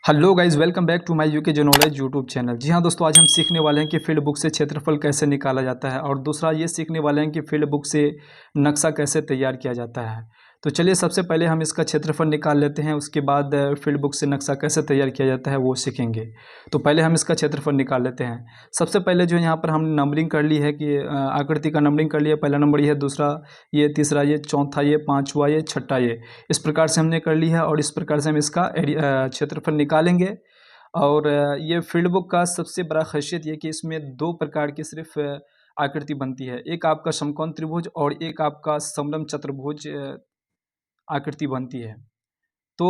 Hello guys, welcome back to my UK जो knowledge YouTube channel. जी हाँ दोस्तों, आज हम सीखने वाले हैं कि फील्ड बुक से क्षेत्रफल कैसे निकाला जाता है और दूसरा ये सीखने वाले हैं कि फील्ड बुक से नक्शा कैसे तैयार किया जाता है। तो चलिए सबसे पहले हम इसका क्षेत्रफल निकाल लेते हैं, उसके बाद फील्ड बुक से नक्शा कैसे तैयार किया जाता है वो सीखेंगे। तो पहले हम इसका क्षेत्रफल निकाल लेते हैं। सबसे पहले जो यहाँ पर हमने नंबरिंग कर ली है कि आकृति का नंबरिंग कर लिया। पहला नंबर ये है, दूसरा ये, तीसरा ये, चौथा ये, पाँचवा ये, छठा ये। इस प्रकार से हमने कर ली है और इस प्रकार से हम इसका क्षेत्रफल निकालेंगे। और ये फील्ड बुक का सबसे बड़ा ख़ासियत ये कि इसमें दो प्रकार की सिर्फ आकृति बनती है। एक आपका समकोण त्रिभुज और एक आपका समलंब चतुर्भुज आकृति बनती है। तो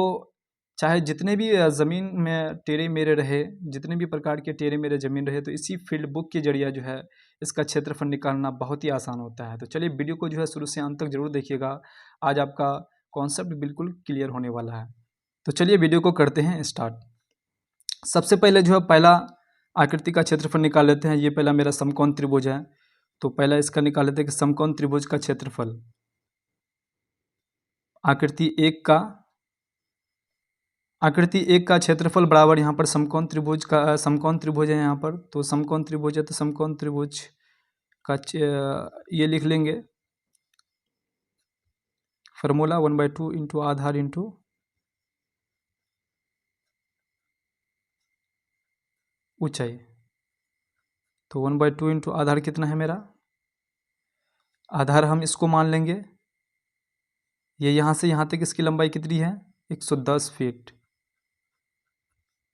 चाहे जितने भी ज़मीन में टेढ़े मेढ़े रहे, जितने भी प्रकार के टेढ़े मेढ़े ज़मीन रहे, तो इसी फील्ड बुक के ज़रिए जो है इसका क्षेत्रफल निकालना बहुत ही आसान होता है। तो चलिए वीडियो को जो है शुरू से अंत तक ज़रूर देखिएगा। आज आपका कॉन्सेप्ट बिल्कुल क्लियर होने वाला है। तो चलिए वीडियो को करते हैं स्टार्ट। सबसे पहले जो है पहला आकृति का क्षेत्रफल निकाल लेते हैं। ये पहला मेरा समकोण त्रिभुज है, तो पहला इसका निकाल लेते हैं कि समकोण त्रिभुज का क्षेत्रफल आकृति एक का क्षेत्रफल बराबर यहाँ पर समकोण त्रिभुज है यहाँ पर। तो समकोण त्रिभुज है तो समकोण त्रिभुज का ये लिख लेंगे फार्मूला 1/2 इंटू आधार इंटू ऊंचाई। तो 1/2 इंटू आधार कितना है मेरा, आधार हम इसको मान लेंगे। ये यहाँ से यहाँ तक इसकी लंबाई कितनी है, 110 फीट।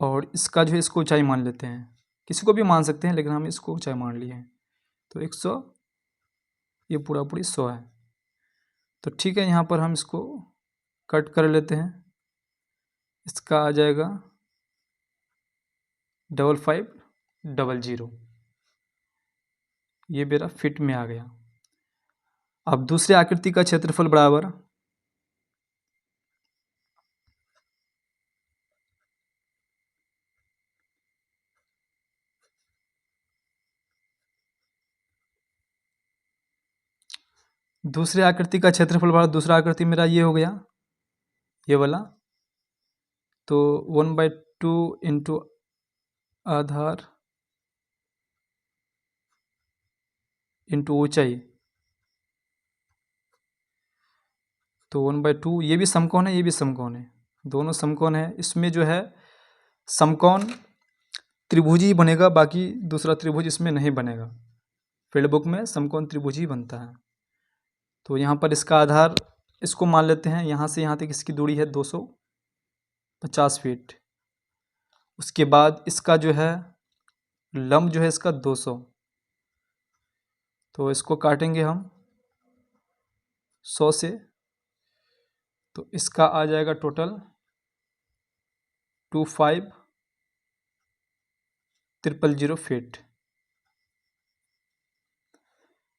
और इसका जो है इसको ऊंचाई मान लेते हैं, किसी को भी मान सकते हैं लेकिन हम इसको ऊंचाई मान लिए हैं। तो 100, ये पूरा पूरी 100 है। तो ठीक है, यहाँ पर हम इसको कट कर लेते हैं। इसका आ जाएगा 5500। ये मेरा फिट में आ गया। अब दूसरे आकृति का क्षेत्रफल बराबर दूसरा आकृति मेरा ये हो गया, ये वाला। तो 1/2 इंटू आधार इंटू ऊंचाई। तो 1/2, ये भी समकोण है, ये भी समकोण है, दोनों समकोण है। इसमें जो है समकोण त्रिभुज ही बनेगा, बाकी दूसरा त्रिभुज इसमें नहीं बनेगा। फील्ड बुक में समकोण त्रिभुज ही बनता है। तो यहाँ पर इसका आधार इसको मान लेते हैं। यहाँ से यहाँ तक इसकी दूरी है 250 फीट। उसके बाद इसका जो है लंब जो है इसका 200। तो इसको काटेंगे हम 100 से, तो इसका आ जाएगा टोटल 25,000 फीट।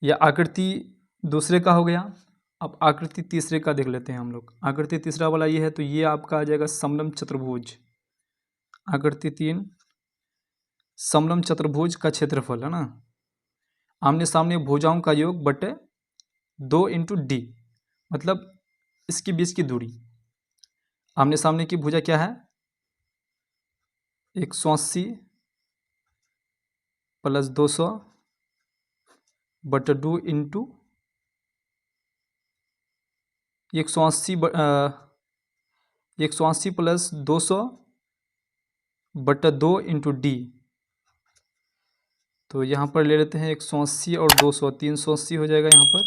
यह आकृति दूसरे का हो गया। अब आकृति तीसरे का देख लेते हैं हम लोग। आकृति तीसरा वाला ये है, तो ये आपका आ जाएगा समलंब चतुर्भुज। आकृति 3 समलंब चतुर्भुज का क्षेत्रफल है ना, आमने सामने भुजाओं का योग बटे 2 इंटू डी, मतलब इसके बीच की दूरी। आमने सामने की भुजा क्या है, 180 प्लस 200 बटे 2 इंटू 180 प्लस 200 बटा 2 इंटू डी। तो यहाँ पर ले लेते हैं 180 और 200, 380 हो जाएगा यहाँ पर,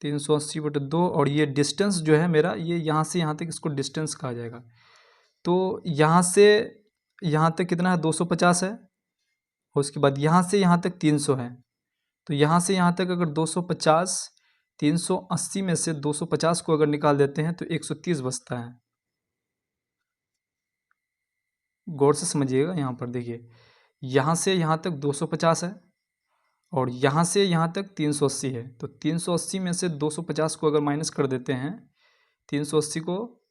380 बटे 2। और ये डिस्टेंस जो है मेरा, ये यहाँ से यहाँ तक इसको डिस्टेंस कहा जाएगा। तो यहाँ से यहाँ तक कितना है, 250 है। और उसके बाद यहाँ से यहाँ तक 300 है। तो यहाँ से यहाँ तक अगर 250, 380 में से 250 को अगर निकाल देते हैं तो 130 बचता है। गौर से समझिएगा, यहाँ पर देखिए, यहाँ से यहाँ तक 250 है और यहाँ से यहाँ तक 380 है। तो 380 में से 250 को अगर माइनस कर देते हैं, 380 को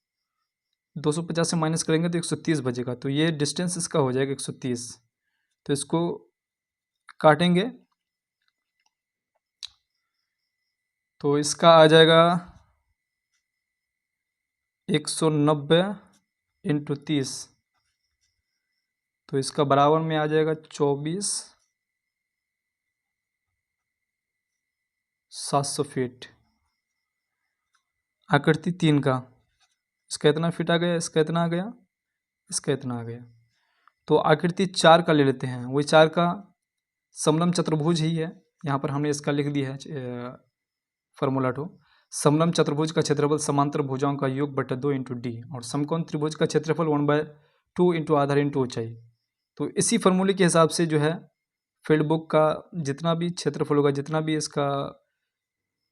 250 से माइनस करेंगे तो 130 बचेगा। तो ये डिस्टेंस इसका हो जाएगा 130। तो इसको काटेंगे तो इसका आ जाएगा 190 इंटू 30, तो इसका बराबर में आ जाएगा 24,700 फीट। आकृति 3 का इसका इतना फिट आ गया, इसका इतना आ गया, इसका इतना आ गया। तो आकृति 4 का ले लेते हैं। वही 4 का समलंब चतुर्भुज ही है। यहाँ पर हमने इसका लिख दिया है फॉर्मूला 2। समलंब चतुर्भुज का क्षेत्रफल समांतर भुजाओं का योग बटा 2 इंटू डी, और समकोण त्रिभुज का क्षेत्रफल 1/2 इंटू आधार इंटू ऊंचाई। तो इसी फॉर्मूले के हिसाब से जो है फील्ड बुक का जितना भी क्षेत्रफल होगा, जितना भी इसका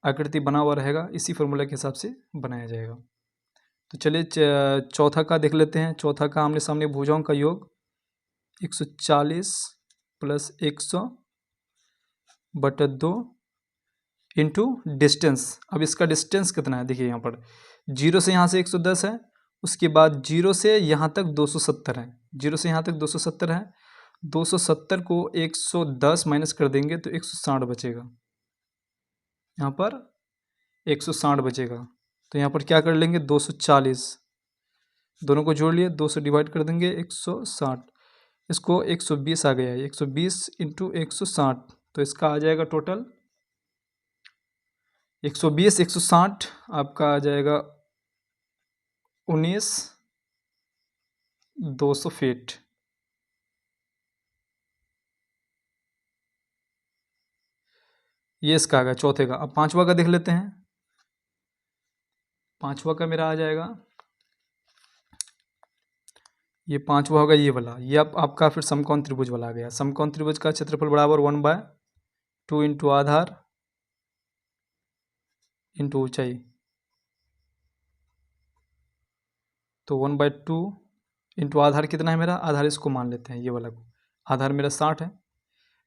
आकृति बना हुआ रहेगा, इसी फॉर्मूला के हिसाब से बनाया जाएगा। तो चलिए चौथा का देख लेते हैं। चौथा का आमने सामने भुजाओं का योग 140 प्लस 100 बटा 2 इंटू डिस्टेंस। अब इसका डिस्टेंस कितना है देखिए, यहाँ पर 0 से यहाँ से 110 है, उसके बाद 0 से यहाँ तक 270 है। 0 से यहाँ तक 270 है। 270 को 110 माइनस कर देंगे तो 160 बचेगा। यहाँ पर 160 बचेगा। तो यहाँ पर क्या कर लेंगे, 240 दोनों को जोड़ लिए, 2 से डिवाइड कर देंगे 160। इसको 120 आ गया है, 120 इंटू 160। तो इसका आ जाएगा टोटल 120 160 आपका आ जाएगा 19,200 फीट। ये इसका आ गया चौथे का। अब पांचवा का देख लेते हैं। पांचवा का मेरा आ जाएगा, ये पांचवा होगा ये वाला। ये आपका फिर समकोण त्रिभुज वाला आ गया। समकोण त्रिभुज का क्षेत्रफल बराबर 1/2 इंटू आधार इंटू ऊंचाई। तो 1/2 इंटू आधार कितना है मेरा, आधार इसको मान लेते हैं, ये वाला को। आधार मेरा 60 है।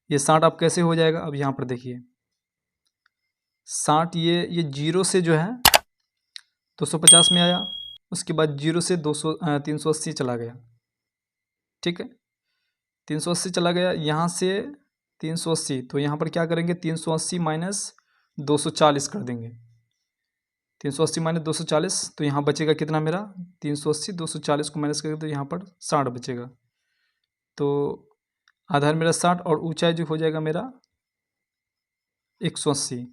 ये 60 आप कैसे हो जाएगा, अब यहाँ पर देखिए 60, ये 0 से जो है 250 में आया, उसके बाद 0 से 380 चला गया। ठीक है, 380 चला गया, यहाँ से 380। तो यहाँ पर क्या करेंगे, 380 माइनस 240 कर देंगे। 380 माइनस 240, तो यहाँ बचेगा कितना मेरा, 380 240 को माइनस करेंगे तो यहाँ पर 60 बचेगा। तो आधार मेरा 60 और ऊंचाई जो हो जाएगा मेरा 180।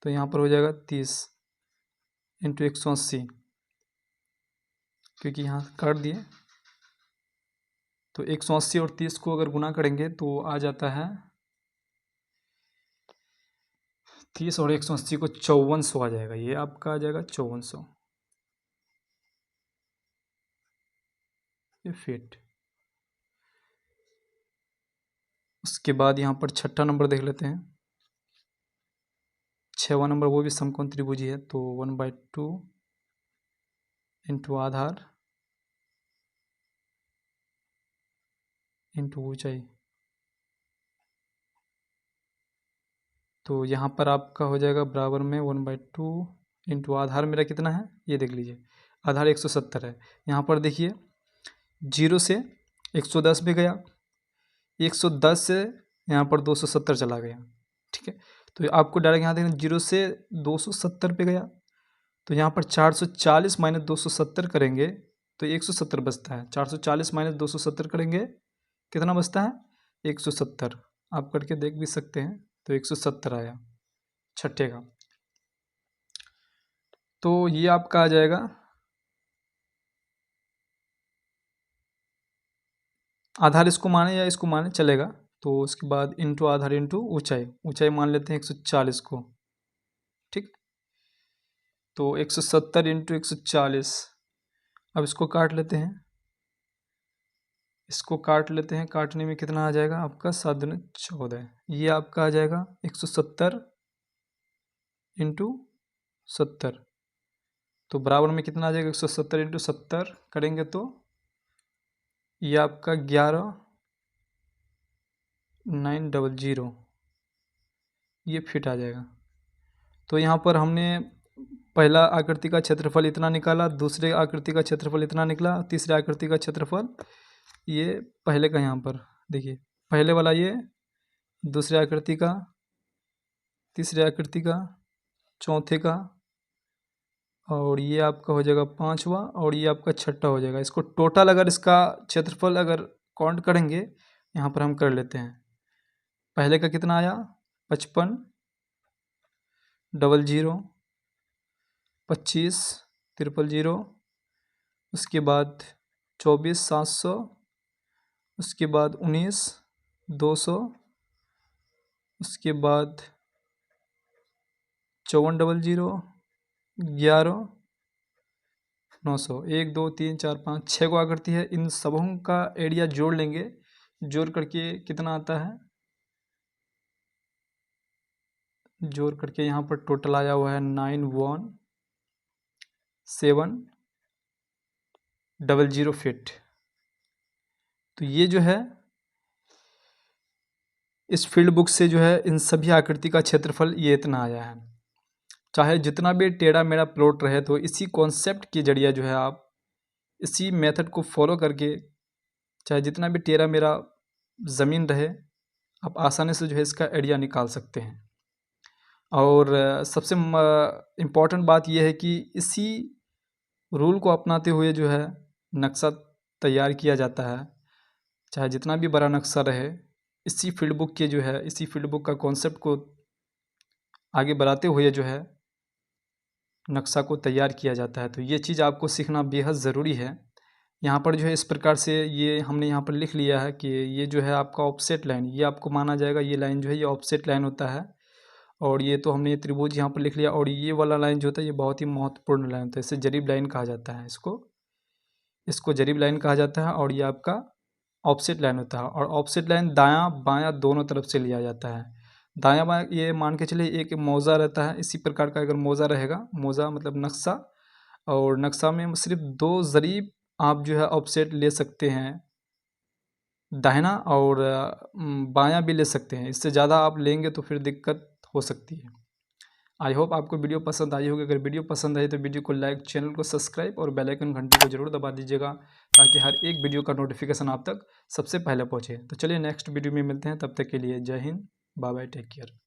तो यहाँ पर हो जाएगा 30 इंटू 180, क्योंकि यहाँ काट दिए। तो 180 और 30 को अगर गुना करेंगे तो आ जाता है 30 और 180 को 5400 आ जाएगा। ये आपका आ जाएगा 5400 ये फीट। उसके बाद यहाँ पर छठा नंबर देख लेते हैं। छठवां नंबर वो भी समकोण त्रिभुज है। तो 1/2 इंटू आधार इंटू ऊंचाई। तो यहाँ पर आपका हो जाएगा बराबर में 1/2 इंटू आधार मेरा कितना है, ये देख लीजिए, आधार 170 है। यहाँ पर देखिए 0 से 110 पे गया, 110 से यहाँ पर 270 चला गया। ठीक है, तो आपको डायरेक्ट यहाँ देखना 0 से 270 पे गया, तो यहाँ पर 440 माइनस 270 करेंगे तो 170 बचता है। 440 माइनस 270 करेंगे कितना बचता है, 170। आप करके देख भी सकते हैं। तो 170 आया छठे का। तो ये आपका आ जाएगा आधार, इसको माने या इसको माने चलेगा। तो उसके बाद इंटू आधार इंटू ऊंचाई, ऊंचाई मान लेते हैं 140 को। ठीक, तो 170 इंटू 140। अब इसको काट लेते हैं, इसको काट लेते हैं। काटने में कितना आ जाएगा आपका, 7 दूनी 14। ये आपका आ जाएगा 170 इंटू 70। तो बराबर में कितना आ जाएगा, 170 इंटू 70 करेंगे तो ये आपका 11,900 ये फिट आ जाएगा। तो यहाँ पर हमने पहला आकृति का क्षेत्रफल इतना निकाला, दूसरे आकृति का क्षेत्रफल इतना निकला, तीसरे आकृति का क्षेत्रफल ये पहले का, यहाँ पर देखिए पहले वाला ये, दूसरे आकृति का, तीसरे आकृति का, चौथे का, और ये आपका हो जाएगा पांचवा, और ये आपका छठा हो जाएगा। इसको टोटल अगर इसका क्षेत्रफल अगर काउंट करेंगे, यहाँ पर हम कर लेते हैं। पहले का कितना आया 55, 00, 25, 000, उसके बाद 24, 700, उसके बाद 19, 200, उसके बाद 54, 00, 11, 900। 1 2 3 4 5 6 को आकृति है। इन सबों का एरिया जोड़ लेंगे, जोड़ करके कितना आता है, जोड़ करके यहाँ पर टोटल आया हुआ है 91700 फीट। तो ये जो है इस फील्ड बुक से जो है इन सभी आकृति का क्षेत्रफल ये इतना आया है। चाहे जितना भी टेढ़ा मेढ़ा प्लॉट रहे तो इसी कॉन्सेप्ट के जरिए जो है आप इसी मेथड को फॉलो करके चाहे जितना भी टेढ़ा मेढ़ा ज़मीन रहे आप आसानी से जो है इसका एरिया निकाल सकते हैं। और सबसे इम्पॉर्टेंट बात यह है कि इसी रूल को अपनाते हुए जो है नक्शा तैयार किया जाता है। चाहे जितना भी बड़ा नक्शा रहे, इसी फील्ड बुक के जो है इसी फील्ड बुक का कॉन्सेप्ट को आगे बढ़ाते हुए जो है नक्शा को तैयार किया जाता है। तो ये चीज़ आपको सीखना बेहद ज़रूरी है। यहाँ पर जो है इस प्रकार से ये हमने यहाँ पर लिख लिया है कि ये जो है आपका ऑफसेट लाइन, ये आपको माना जाएगा, ये लाइन जो है ये ऑफसेट लाइन होता है। और ये तो हमने ये त्रिभुज यहाँ पर लिख लिया। और ये वाला लाइन जो होता है ये बहुत ही महत्वपूर्ण लाइन होता है, इसे जरीब लाइन कहा जाता है, इसको जरीब लाइन कहा जाता है। और ये आपका ऑफसेट लाइन होता है। और ऑफसेट लाइन दायां बायां दोनों तरफ से लिया जाता है। दायां बायां ये मान के चलिए एक मौजा रहता है, इसी प्रकार का अगर मौजा रहेगा, मौजा मतलब नक्शा, और नक्शा में सिर्फ 2 जरीब आप जो है ऑफसेट ले सकते हैं, दाहिना और बायां भी ले सकते हैं। इससे ज़्यादा आप लेंगे तो फिर दिक्कत हो सकती है। आई होप आपको वीडियो पसंद आई होगी। अगर वीडियो पसंद आई तो वीडियो को लाइक, चैनल को सब्सक्राइब और बेल आइकन घंटी को जरूर दबा दीजिएगा ताकि हर एक वीडियो का नोटिफिकेशन आप तक सबसे पहले पहुंचे। तो चलिए नेक्स्ट वीडियो में मिलते हैं, तब तक के लिए जय हिंद, बाय बाय, टेक केयर।